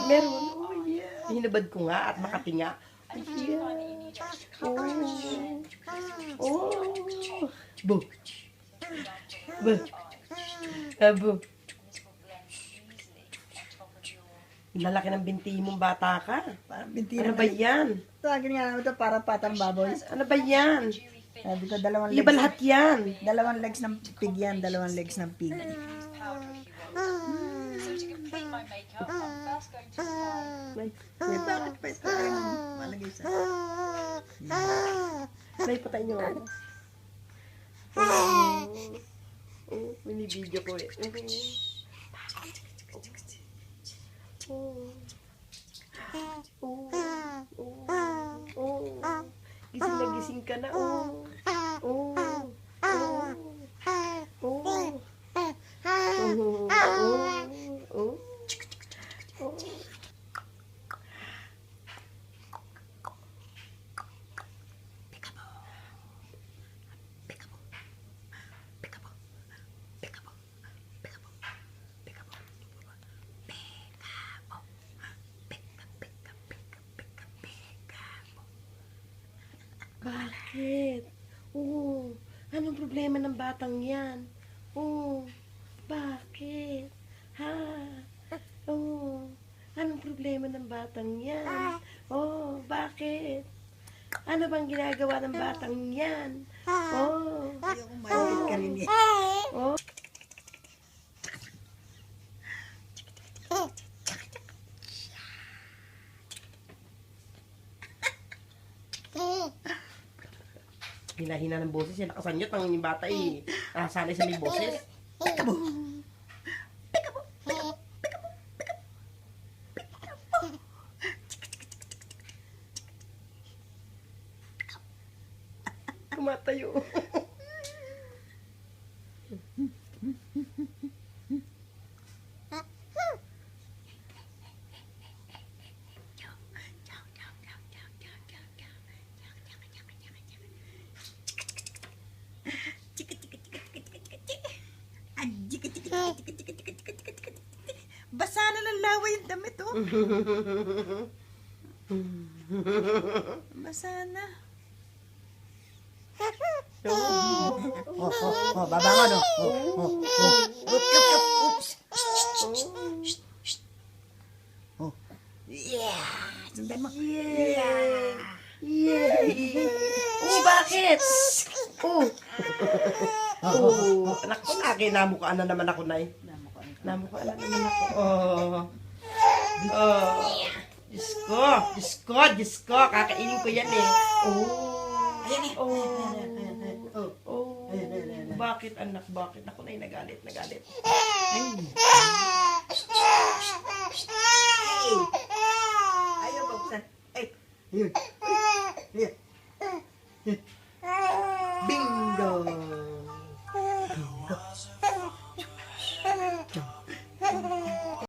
Meron. Hinabad ko nga at makatinga. Bu. Bu. Bu. Lalaki ng binti mong bata ka. Binti Ano ba yan? Ito, akin nga naman ito, para patang baboy. Ano ba yan? Sabi ko, dalawang Di ba legs. lahat yan? Dalawang legs ng pig yan, dalawang legs ng pig. May bakit pa ito? Malagay sa... May patay niyo ako. Binibidyo ko eh. Gising na gising ka na. Bakit? Anong problema ng batang yan? Bakit? Ha? Anong problema ng batang yan? Bakit? Ano bang ginagawa ng batang yan? Ayoko malapit ka rin eh. Hinahina ng boses yan. Nakasanyot ang yung bata eh. Sanay sa may boses. Kumatayo. Basa na ng laway yung damit, oh. Basa na. Babangon, oh. Oops. Yeah. Sundan mo. Yay! Bakit? Anak ko, namukaan na naman ako, Nay. Namukaan na naman ako. Diyos ko, kakainin ko yan eh. Bakit, anak, bakit? Ako na nagalit. Ayaw, buksan. Ay, yun.